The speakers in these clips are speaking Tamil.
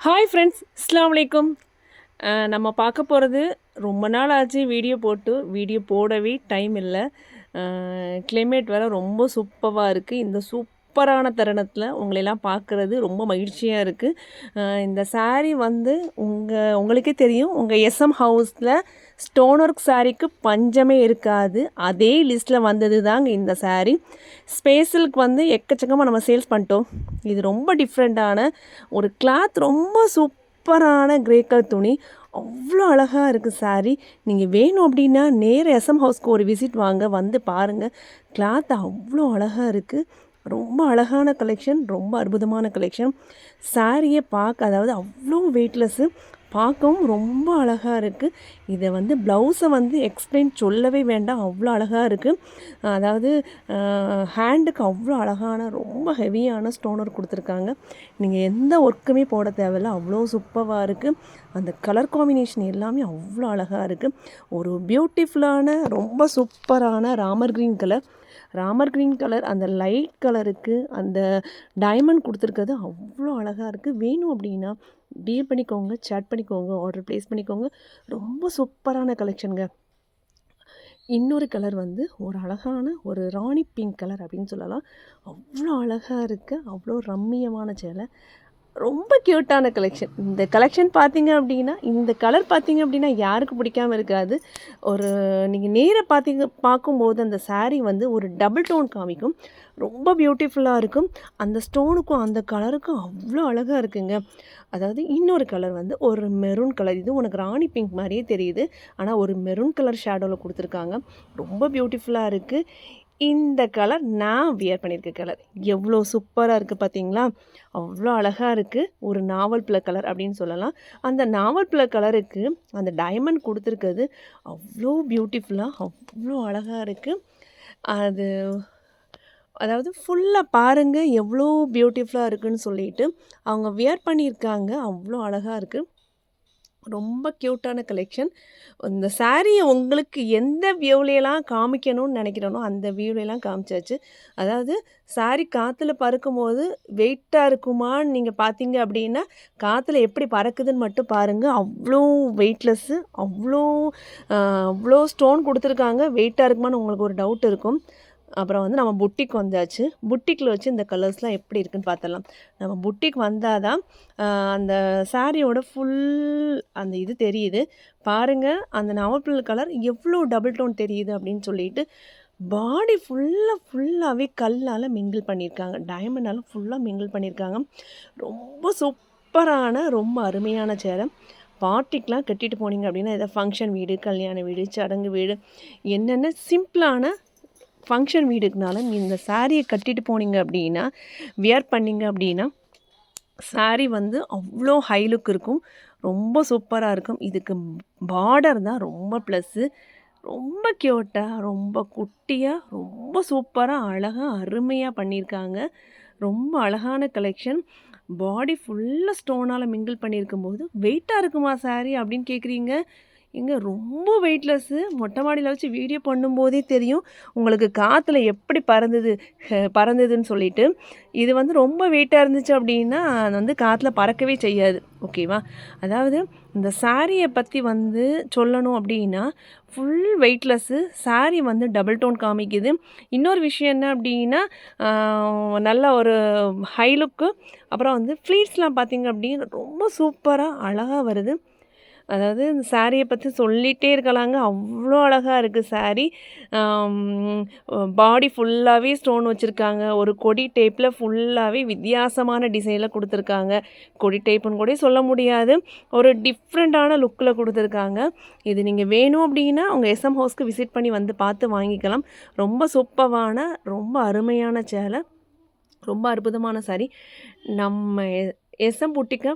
ஹாய் ஃப்ரெண்ட்ஸ், அஸ்ஸலாமு அலைக்கும். நம்ம பார்க்க போகிறது ரொம்ப நாள் ஆச்சு வீடியோ போடவே டைம் இல்லை. கிளைமேட் வேறு ரொம்ப சூப்பராக இருக்குது. இந்த சூப்பரான தருணத்தில் உங்களையெல்லாம் பார்க்குறது ரொம்ப மகிழ்ச்சியாக இருக்குது. இந்த saree வந்து உங்களுக்கே தெரியும், உங்கள் எஸ்எம் ஹவுஸில் ஸ்டோன் ஒர்க் சாரீக்கு பஞ்சமே இருக்காது. அதே லிஸ்ட்டில் வந்தது தாங்க இந்த saree. ஸ்பேஸலுக்கு வந்து எக்கச்சக்கமாக நம்ம சேல்ஸ் பண்ணிட்டோம். இது ரொம்ப டிஃப்ரெண்ட்டான ஒரு கிளாத், ரொம்ப சூப்பரான கிரே கலர் துணி, அவ்வளோ அழகாக இருக்குது saree. நீங்கள் வேணும் அப்படின்னா நேர எஸ்எம் ஹவுஸ்க்கு ஒரு விசிட் வாங்க, வந்து பாருங்கள். கிளாத் அவ்வளோ அழகாக இருக்குது. ரொம்ப அழகான கலெக்ஷன், ரொம்ப அற்புதமான கலெக்ஷன். சாரியை அதாவது அவ்வளோ வெயிட்லெஸ்ஸு, பார்க்கவும் ரொம்ப அழகாக இருக்குது. இதை வந்து ப்ளவுஸை வந்து எக்ஸ்பிளைன் சொல்லவே வேண்டாம், அவ்வளோ அழகாக இருக்குது. அதாவது ஹேண்டுக்கு அவ்வளோ அழகான ரொம்ப ஹெவியான ஸ்டோன் ஒர்க் கொடுத்துருக்காங்க. நீங்கள் எந்த ஒர்க்குமே போட தேவையில்ல, அவ்வளோ சூப்பராக இருக்குது. அந்த கலர் காம்பினேஷன் எல்லாமே அவ்வளோ அழகாக இருக்குது. ஒரு பியூட்டிஃபுல்லான ரொம்ப சூப்பரான ராமர் க்ரீன் கலர் அந்த லைட் கலருக்கு அந்த டைமண்ட் கொடுத்துருக்கிறது அவ்வளோ அழகாக இருக்குது. வேணும் அப்படின்னா டீல் பண்ணிக்கோங்க, சேட் பண்ணிக்கோங்க, ஆர்டர் ப்ளேஸ் பண்ணிக்கோங்க. ரொம்ப சூப்பரான கலெக்ஷனுங்க. இன்னொரு கலர் வந்து ஒரு அழகான ஒரு ராணி பிங்க் கலர் அப்படின்னு சொல்லலாம். அவ்வளோ அழகாக இருக்குது, அவ்வளோ ரம்மியமான சேலை, ரொம்ப க்யூட்டான கலெக்ஷன். இந்த கலெக்ஷன் பார்த்தீங்க அப்படின்னா, இந்த கலர் பார்த்தீங்க அப்படின்னா யாருக்கு பிடிக்காமல் இருக்காது. ஒரு நீங்கள் நேராக பார்க்கும்போது அந்த saree வந்து ஒரு டபுள் டோன் காமிக்கும், ரொம்ப பியூட்டிஃபுல்லாக இருக்கும். அந்த ஸ்டோனுக்கும் அந்த கலருக்கும் அவ்வளோ அழகாக இருக்குங்க. அதாவது இன்னொரு கலர் வந்து ஒரு மெரூன் கலர், இது உனக்கு ராணி பிங்க் மாதிரியே தெரியுது, ஆனால் ஒரு மெரூன் கலர் ஷேடோவில் கொடுத்துருக்காங்க. ரொம்ப பியூட்டிஃபுல்லாக இருக்குது. இந்த கலர் நான் வியர் பண்ணியிருக்க கலர் எவ்வளோ சூப்பராக இருக்குது பார்த்தீங்களா? அவ்வளோ அழகாக இருக்குது. ஒரு நாவல் பிள கலர் அப்படின்னு சொல்லலாம். அந்த நாவல் பிள கலருக்கு அந்த டைமண்ட் கொடுத்துருக்கிறது அவ்வளோ பியூட்டிஃபுல்லாக, அவ்வளோ அழகாக இருக்குது. அது அதாவது ஃபுல்லாக பாருங்கள் எவ்வளோ பியூட்டிஃபுல்லாக இருக்குதுன்னு சொல்லிட்டு அவங்க வியர் பண்ணியிருக்காங்க. அவ்வளோ அழகாக இருக்குது. ரொம்ப க்யூட்டான கலெக்ஷன். இந்த சாரியை உங்களுக்கு எந்த வியூலையெல்லாம் காமிக்கணும்னு நினைக்கிறேனோ அந்த வியூலையெல்லாம் காமிச்சாச்சு. அதாவது சாரி காற்றுல பறக்கும்போது வெயிட்டாக இருக்குமான்னு நீங்கள் பார்த்தீங்க அப்படின்னா, காற்றுல எப்படி பறக்குதுன்னு மட்டும் பாருங்கள். அவ்வளோ வெயிட்லெஸ்ஸு, அவ்வளோ ஸ்டோன் கொடுத்துருக்காங்க. வெயிட்டாக இருக்குமான்னு உங்களுக்கு ஒரு டவுட் இருக்கும். அப்புறம் வந்து நம்ம புட்டிக் வந்தாச்சு. புட்டிக்கில் வச்சு இந்த கலர்ஸ்லாம் எப்படி இருக்குன்னு பார்த்துடலாம். நம்ம புட்டிக் வந்தால் தான் அந்த சாரியோட ஃபுல் அந்த இது தெரியுது. பாருங்கள், அந்த நவப்பிள் கலர் எவ்வளோ டபுள் டோன் தெரியுது அப்படின்னு சொல்லிட்டு. பாடி ஃபுல்லாகவே கல்லால் மிங்கிள் பண்ணியிருக்காங்க, டைமண்டால் ஃபுல்லாக மிங்கிள் பண்ணியிருக்காங்க. ரொம்ப சூப்பரான ரொம்ப அருமையான சேலை. பார்ட்டிக்கெலாம் கட்டிட்டு போனீங்க அப்படின்னா, எதாவது ஃபங்க்ஷன் வீடு, கல்யாண வீடு, சடங்கு வீடு, என்னென்ன சிம்பிளான ஃபங்க்ஷன் வீடுக்குனாலும் இந்த சாரியை கட்டிட்டு போனீங்க அப்படின்னா, வியர் பண்ணிங்க அப்படின்னா, சாரி வந்து அவ்வளோ ஹை லுக் இருக்கும், ரொம்ப சூப்பராக இருக்கும். இதுக்கு பார்டர் தான் ரொம்ப ப்ளஸ்ஸு. ரொம்ப க்யூட்டாக, ரொம்ப குட்டியாக, ரொம்ப சூப்பராக, அழகாக, அருமையாக பண்ணியிருக்காங்க. ரொம்ப அழகான கலெக்ஷன். பாடி ஃபுல்லாக ஸ்டோனால் மிங்கிள் பண்ணியிருக்கும்போது வெயிட்டாக இருக்குமா சாரி அப்படின்னு கேட்குறீங்க. இங்கே ரொம்ப வெயிட்லெஸ்ஸு. மொட்டை மாடியில் வச்சு வீடியோ பண்ணும்போதே தெரியும் உங்களுக்கு காற்றுல எப்படி பறந்ததுன்னு சொல்லிட்டு. இது வந்து ரொம்ப வெயிட்டாக இருந்துச்சு அப்படின்னா அது வந்து காற்றுல பறக்கவே செய்யாது. ஓகேவா? அதாவது இந்த சாரியை பற்றி வந்து சொல்லணும் அப்படின்னா, ஃபுல் வெயிட்லெஸ்ஸு. சாரி வந்து டபுள் டோன் காமிக்குது. இன்னொரு விஷயம் என்ன அப்படின்னா, நல்ல ஒரு ஹை லுக்கு. அப்புறம் வந்து ஃப்ளீட்ஸ்லாம் பார்த்திங்க அப்படின்னா ரொம்ப சூப்பராக அழகாக வருது. அதாவது இந்த சாரியை பற்றி சொல்லிகிட்டே இருக்கலாங்க, அவ்வளோ அழகாக இருக்குது சாரி. பாடி ஃபுல்லாகவே ஸ்டோன் வச்சுருக்காங்க. ஒரு கொடி டைப்பில் ஃபுல்லாகவே வித்தியாசமான டிசைனில் கொடுத்துருக்காங்க. கொடி டைப்புன்னு கூட சொல்ல முடியாது, ஒரு டிஃப்ரெண்ட்டான லுக்கில் கொடுத்துருக்காங்க. இது நீங்கள் வேணும் அப்படின்னா உங்கள் எஸ்எம் ஹவுஸ்க்கு விசிட் பண்ணி வந்து பார்த்து வாங்கிக்கலாம். ரொம்ப சூப்பரான ரொம்ப அருமையான சேலை, ரொம்ப அற்புதமான சாரி. நம்ம எஸ்எம் புட்டிக்கை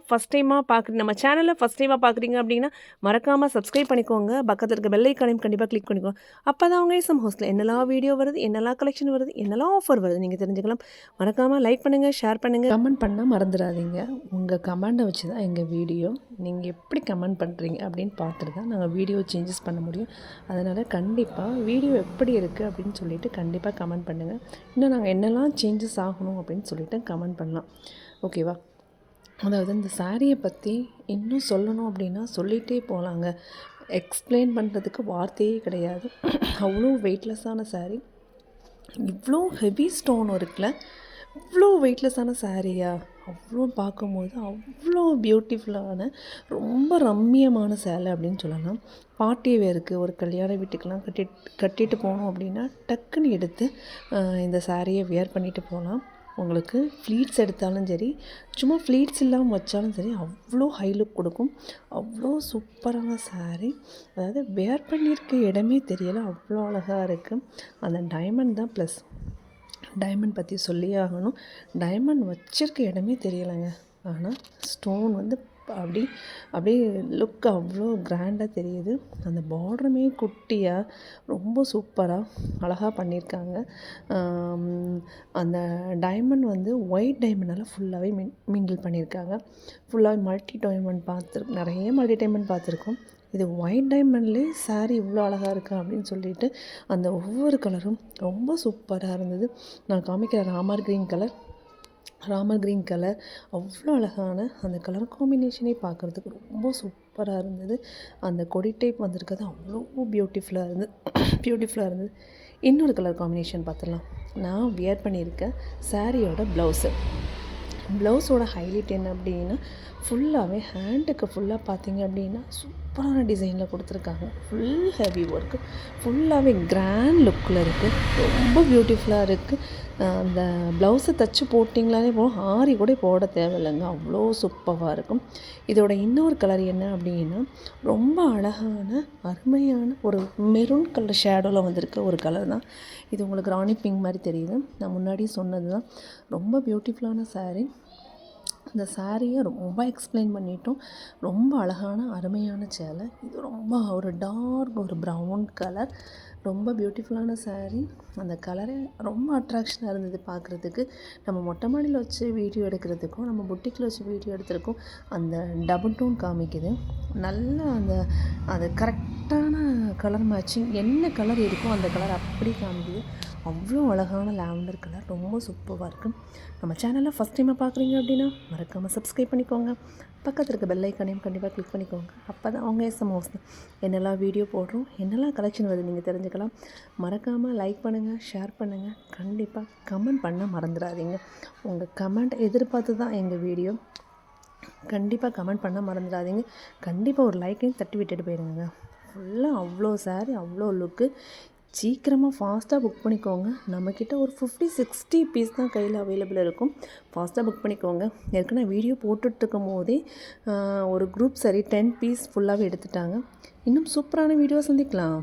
நம்ம சேனலில் ஃபஸ்ட் டைமாக பார்க்குறீங்க அப்படின்னா மறக்காமல் சப்ஸ்கிரைப் பண்ணிக்கோங்க. பக்கத்தில் இருக்க பெல் ஐக்கானையும் கண்டிப்பாக கிளிக் பண்ணிக்கோங்க. அப்போ தான் அவங்க எஸ்எம் ஹவுஸில் என்னெல்லாம் வீடியோ வருது, என்னெல்லாம் கலெக்ஷன் வருது, என்னெல்லாம் ஆஃபர் வருது நீங்கள் தெரிஞ்சுக்கலாம். மறக்காமல் லைக் பண்ணுங்கள், ஷேர் பண்ணுங்கள், கமெண்ட் பண்ணால் மறந்துடாதீங்க. உங்கள் கமெண்டை வச்சு தான் எங்கள் வீடியோ நீங்கள் எப்படி கமெண்ட் பண்ணுறீங்க அப்படின்னு பார்த்துட்டு தான் நாங்கள் வீடியோ சேஞ்சஸ் பண்ண முடியும். அதனால் கண்டிப்பாக வீடியோ எப்படி இருக்குது அப்படின்னு சொல்லிவிட்டு கண்டிப்பாக கமெண்ட் பண்ணுங்கள். இன்னும் நாங்கள் என்னெல்லாம் சேஞ்சஸ் ஆகணும் அப்படின்னு சொல்லிவிட்டு கமெண்ட் பண்ணலாம். ஓகேவா? அதாவது இந்த சாரியை பற்றி இன்னும் சொல்லணும் அப்படின்னா சொல்லிகிட்டே போகலாங்க. எக்ஸ்பிளைன் பண்ணுறதுக்கு வார்த்தையே கிடையாது. அவ்வளோ வெயிட்லெஸ்ஸான சாரீ. இவ்வளோ ஹெவி ஸ்டோன் இருக்குல்ல, இவ்வளோ வெயிட்லெஸ்ஸான சாரியா அவ்வளோ பார்க்கும்போது அவ்வளோ பியூட்டிஃபுல்லான ரொம்ப ரம்மியமான சேலை அப்படின்னு சொல்லலாம். பார்ட்டி வேருக்கு ஒரு கல்யாண வீட்டுக்கெலாம் கட்டிட்டு போனோம் அப்படின்னா டக்குன்னு எடுத்து இந்த சாரியை வியர் பண்ணிட்டு போகலாம். உங்களுக்கு ஃப்ளீட்ஸ் எடுத்தாலும் சரி, சும்மா ஃப்ளீட்ஸ் இல்லாமல் வச்சாலும் சரி, அவ்வளோ ஹை லுக் கொடுக்கும். அவ்வளோ சூப்பரான சாரீ. அதாவது வேர் பண்ணியிருக்க இடமே தெரியலை, அவ்வளோ அழகாக இருக்குது. அந்த டைமண்ட் தான் ப்ளஸ். டைமண்ட் பற்றி சொல்லியே ஆகணும். டைமண்ட் வச்சிருக்க இடமே தெரியலைங்க. ஆனால் ஸ்டோன் வந்து அப்படியே லுக் அவ்வளோ கிராண்டாக தெரியுது. அந்த பார்டருமே குட்டியாக ரொம்ப சூப்பராக அழகாக பண்ணியிருக்காங்க. அந்த டைமண்ட் வந்து ஒயிட் டைமண்டால் ஃபுல்லாகவே மிங்கிள் பண்ணியிருக்காங்க. ஃபுல்லாக மல்டி டைமண்ட் நிறைய மல்டி டைமண்ட் பார்த்துருக்கோம். இது ஒயிட் டைமண்ட்லேயே சாரீ இவ்வளோ அழகாக இருக்கா அப்படின்னு சொல்லிட்டு அந்த ஒவ்வொரு கலரும் ரொம்ப சூப்பராக இருந்தது. நான் காமிக்கிற ராமர் க்ரீன் கலர் அவ்வளோ அழகான அந்த கலர் காம்பினேஷனே பார்க்குறதுக்கு ரொம்ப சூப்பராக இருந்தது. அந்த கொடி டைப் வந்திருக்கிறது அவ்வளோ பியூட்டிஃபுல்லாக இருந்தது. இன்னொரு கலர் காம்பினேஷன் பார்த்துடலாம். நான் வியர் பண்ணியிருக்கேன் சாரியோட ப்ளவுஸோட ஹைலைட் என்ன அப்படின்னா ஃபுல்லாகவே ஹேண்டுக்கு ஃபுல்லாக பார்த்தீங்க அப்படின்னா சூப்பரான டிசைனில் கொடுத்துருக்காங்க. ஃபுல் ஹெவி ஒர்க்கு, ஃபுல்லாகவே கிராண்ட் லுக்கில் இருக்குது. ரொம்ப பியூட்டிஃபுல்லாக இருக்குது. அந்த ப்ளவுஸை தைச்சி போட்டிங்களாலே போகும், ஆரி கூட போட தேவையில்லைங்க, அவ்வளோ சூப்பராக இருக்கும். இதோட இன்னொரு கலர் என்ன அப்படின்னா ரொம்ப அழகான அருமையான ஒரு மெரூன் கலர் ஷேடோவில் வந்திருக்க ஒரு கலர் தான் இது. உங்களுக்கு ராணி பிங்க் மாதிரி தெரியுது. நான் முன்னாடி சொன்னது தான். ரொம்ப பியூட்டிஃபுல்லான சாரீ. இந்த சாரியை ரொம்ப எக்ஸ்பிளைன் பண்ணிட்டோம். ரொம்ப அழகான அருமையான சேலை. இது ரொம்ப ஒரு டார்க் ஒரு ப்ரௌன் கலர். ரொம்ப பியூட்டிஃபுல்லான சாரீ. அந்த கலரே ரொம்ப அட்ராக்ஷனாக இருந்தது பார்க்குறதுக்கு. நம்ம மொட்டை மாடியில் வச்சு வீடியோ எடுக்கிறதுக்கும் நம்ம புட்டிக்கில் வச்சு வீடியோ எடுத்துருக்கோம். அந்த டபுள் டோன் காமிக்குது. நல்லா அது கரெக்டான கலர் மேட்சிங். என்ன கலர் இருக்கோ அந்த கலர் அப்படி காமிக்குது. அவ்வளோ அழகான லாவெண்டர் கலர். ரொம்ப சூப்பராக இருக்குது. நம்ம சேனலில் ஃபஸ்ட் டைமாக பார்க்குறீங்க அப்படின்னா மறக்காமல் சப்ஸ்கிரைப் பண்ணிக்கோங்க. பக்கத்தில் இருக்க பெல் ஐக்கானையும் கண்டிப்பாக கிளிக் பண்ணிக்கோங்க. அப்போ தான் அவங்க எஸ்எம்எஸ் என்னெல்லாம் வீடியோ போடுறோம், என்னெல்லாம் கலெக்ஷன் வருது நீங்கள் தெரிஞ்சுக்கலாம். மறக்காமல் லைக் பண்ணுங்கள், ஷேர் பண்ணுங்கள், கண்டிப்பாக கமெண்ட் பண்ண மறந்துடாதீங்க. உங்கள் கமெண்ட் எதிர்பார்த்து தான் எங்கள் வீடியோ. கண்டிப்பாக கமெண்ட் பண்ண மறந்துடாதீங்க. கண்டிப்பாக ஒரு லைக்கையும் தட்டி விட்டுட்டு போயிடுங்க. ஃபுல்லாக அவ்வளோ சாரீ, அவ்வளோ லுக்கு. சீக்கிரமாக ஃபாஸ்ட்டாக புக் பண்ணிக்கோங்க. நம்மக்கிட்ட ஒரு 50-60 பீஸ் தான் கையில் அவைலபிள் இருக்கும். ஃபாஸ்ட்டாக புக் பண்ணிக்கோங்க. ஏற்கனவே வீடியோ போட்டுட்ருக்கும் போதே ஒரு குரூப் சரி 10 பீஸ் ஃபுல்லாகவே எடுத்துட்டாங்க. இன்னும் சூப்பரான வீடியோ சந்திக்கலாம்.